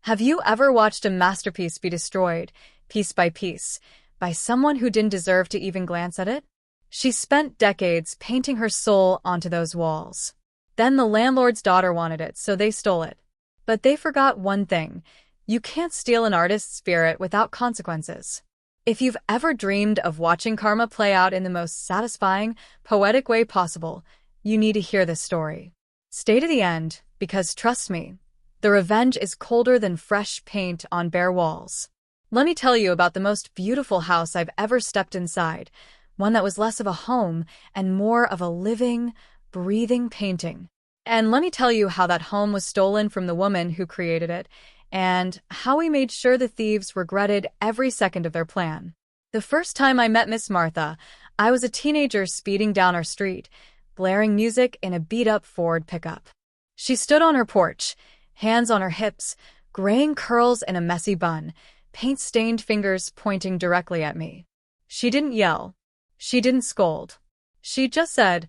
Have you ever watched a masterpiece be destroyed, piece by piece, by someone who didn't deserve to even glance at it? She spent decades painting her soul onto those walls. Then the landlord's daughter wanted it, so they stole it. But they forgot one thing: you can't steal an artist's spirit without consequences. If you've ever dreamed of watching karma play out in the most satisfying, poetic way possible, you need to hear this story. Stay to the end, because trust me, the revenge is colder than fresh paint on bare walls. Let me tell you about the most beautiful house I've ever stepped inside, one that was less of a home and more of a living, breathing painting. And let me tell you how that home was stolen from the woman who created it, and how we made sure the thieves regretted every second of their plan. The first time I met Miss Martha, I was a teenager speeding down our street, blaring music in a beat-up Ford pickup. She stood on her porch, hands on her hips, graying curls in a messy bun, paint-stained fingers pointing directly at me. She didn't yell. She didn't scold. She just said,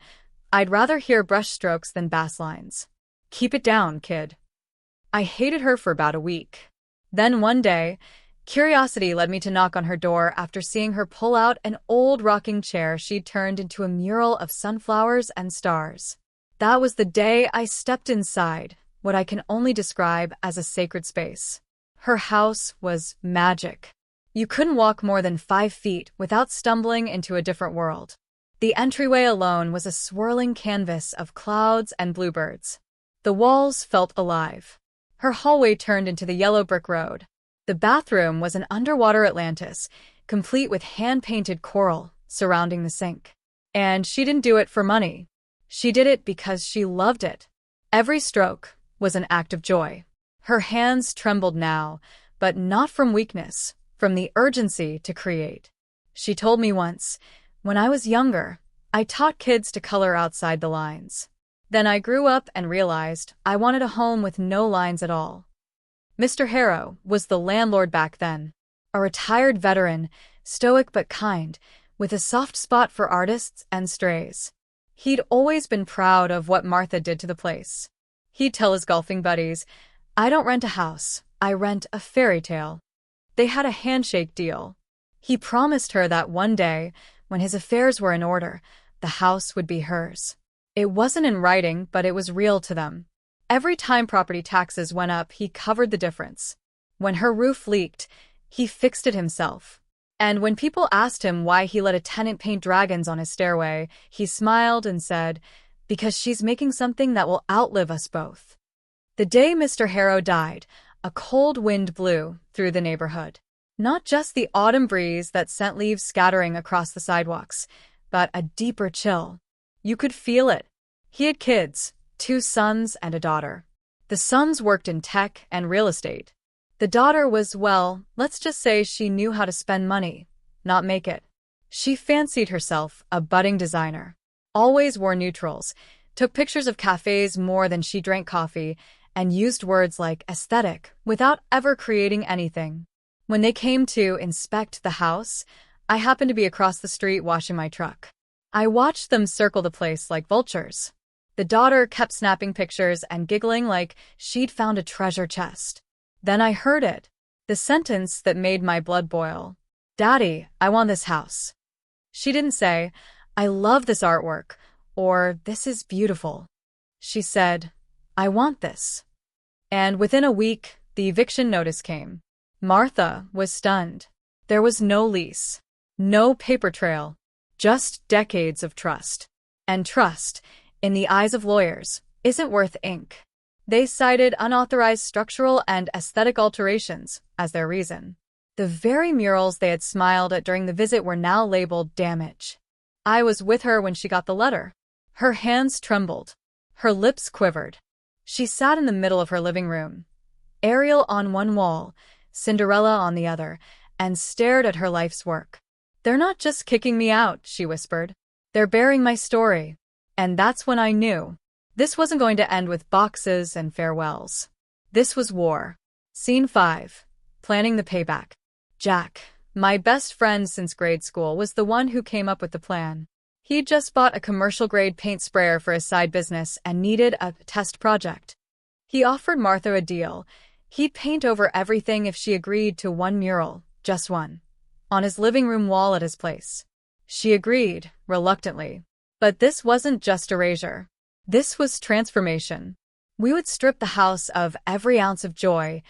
"I'd rather hear brushstrokes than bass lines. Keep it down, kid." I hated her for about a week. Then one day, curiosity led me to knock on her door after seeing her pull out an old rocking chair she'd turned into a mural of sunflowers and stars. That was the day I stepped inside what I can only describe as a sacred space. Her house was magic. You couldn't walk more than 5 feet without stumbling into a different world. The entryway alone was a swirling canvas of clouds and bluebirds. The walls felt alive. Her hallway turned into the yellow brick road. The bathroom was an underwater Atlantis, complete with hand-painted coral surrounding the sink. And she didn't do it for money. She did it because she loved it. Every stroke was an act of joy. Her hands trembled now, but not from weakness, from the urgency to create. She told me once, "When I was younger, I taught kids to color outside the lines. Then I grew up and realized I wanted a home with no lines at all." Mr. Harrow was the landlord back then, a retired veteran, stoic but kind, with a soft spot for artists and strays. He'd always been proud of what Martha did to the place. He'd tell his golfing buddies, "I don't rent a house, I rent a fairy tale." They had a handshake deal. He promised her that one day, when his affairs were in order, the house would be hers. It wasn't in writing, but it was real to them. Every time property taxes went up, he covered the difference. When her roof leaked, he fixed it himself. And when people asked him why he let a tenant paint dragons on his stairway, he smiled and said, "Because she's making something that will outlive us both." The day Mr. Harrow died, a cold wind blew through the neighborhood. Not just the autumn breeze that sent leaves scattering across the sidewalks, but a deeper chill. You could feel it. He had kids, 2 sons and a daughter. The sons worked in tech and real estate. The daughter was, well, let's just say she knew how to spend money, not make it. She fancied herself a budding designer, always wore neutrals, took pictures of cafes more than she drank coffee, and used words like aesthetic without ever creating anything. When they came to inspect the house, I happened to be across the street washing my truck. I watched them circle the place like vultures. The daughter kept snapping pictures and giggling like she'd found a treasure chest. Then I heard it, the sentence that made my blood boil. "Daddy, I want this house." She didn't say, "I love this artwork," or "This is beautiful." She said, "I want this." And within a week, the eviction notice came. Martha was stunned. There was no lease, no paper trail, just decades of trust. And trust, in the eyes of lawyers, isn't worth ink. They cited unauthorized structural and aesthetic alterations as their reason. The very murals they had smiled at during the visit were now labeled damage. I was with her when she got the letter. Her hands trembled. Her lips quivered. She sat in the middle of her living room, Ariel on one wall, Cinderella on the other, and stared at her life's work. "They're not just kicking me out," she whispered. "They're burying my story." And that's when I knew. This wasn't going to end with boxes and farewells. This was war. Scene 5. Planning the payback. Jack, my best friend since grade school, was the one who came up with the plan. He'd just bought a commercial-grade paint sprayer for his side business and needed a test project. He offered Martha a deal. He'd paint over everything if she agreed to one mural, just one, on his living room wall at his place. She agreed, reluctantly. But this wasn't just erasure. This was transformation. We would strip the house of every ounce of joy,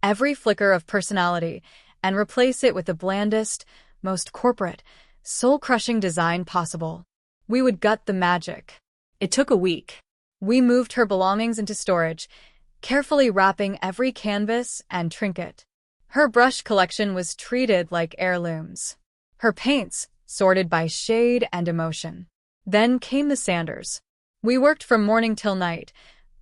every flicker of personality, and replace it with the blandest, most corporate, soul-crushing design possible. We would gut the magic. It took a week. We moved her belongings into storage, carefully wrapping every canvas and trinket. Her brush collection was treated like heirlooms. Her paints sorted by shade and emotion. Then came the Sanders. We worked from morning till night,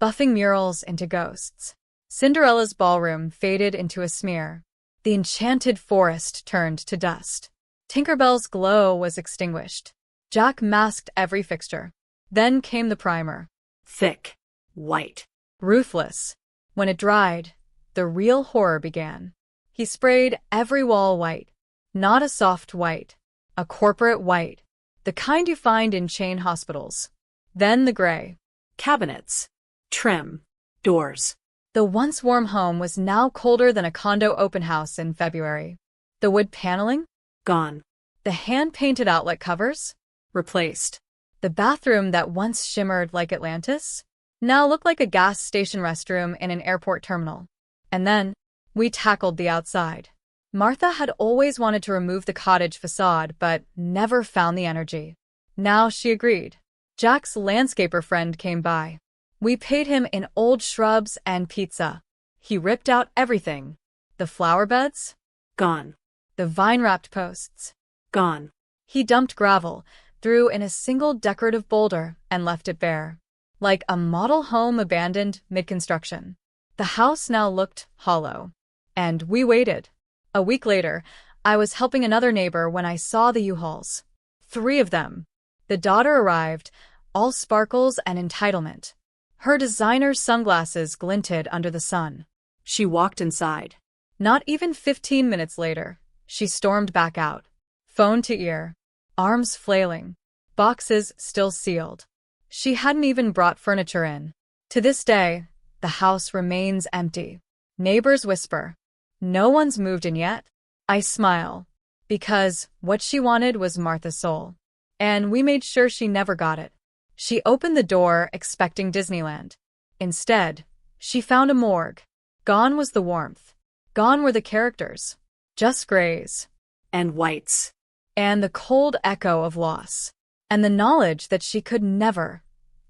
buffing murals into ghosts. Cinderella's ballroom faded into a smear. The enchanted forest turned to dust. Tinkerbell's glow was extinguished. Jack masked every fixture. Then came the primer. Thick, white, ruthless. When it dried, the real horror began. He sprayed every wall white. Not a soft white, a corporate white, the kind you find in chain hospitals. Then the gray. Cabinets, trim, doors. The once warm home was now colder than a condo open house in February. The wood paneling? Gone. The hand-painted outlet covers? Replaced. The bathroom that once shimmered like Atlantis now looked like a gas station restroom in an airport terminal. And then, we tackled the outside. Martha had always wanted to remove the cottage facade, but never found the energy. Now she agreed. Jack's landscaper friend came by. We paid him in old shrubs and pizza. He ripped out everything. The flower beds? Gone. The vine-wrapped posts? Gone. He dumped gravel, threw in a single decorative boulder, and left it bare. Like a model home abandoned mid-construction. The house now looked hollow. And we waited. A week later, I was helping another neighbor when I saw the U-Hauls. 3 of them. The daughter arrived, all sparkles and entitlement. Her designer sunglasses glinted under the sun. She walked inside. Not even 15 minutes later, she stormed back out. Phone to ear. Arms flailing. Boxes still sealed. She hadn't even brought furniture in. To this day, the house remains empty. Neighbors whisper, "No one's moved in yet." I smile, because what she wanted was Martha's soul. And we made sure she never got it. She opened the door expecting Disneyland. Instead, she found a morgue. Gone was the warmth. Gone were the characters. Just grays. And whites. And the cold echo of loss. And the knowledge that she could never,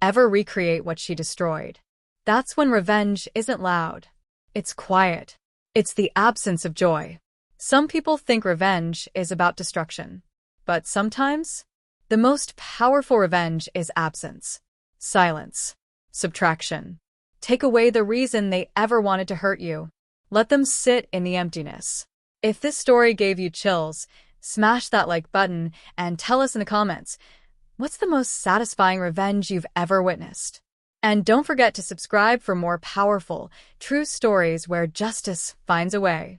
ever recreate what she destroyed. That's when revenge isn't loud. It's quiet. It's the absence of joy. Some people think revenge is about destruction. But sometimes, the most powerful revenge is absence, silence, subtraction. Take away the reason they ever wanted to hurt you. Let them sit in the emptiness. If this story gave you chills, smash that like button and tell us in the comments, what's the most satisfying revenge you've ever witnessed? And don't forget to subscribe for more powerful, true stories where justice finds a way.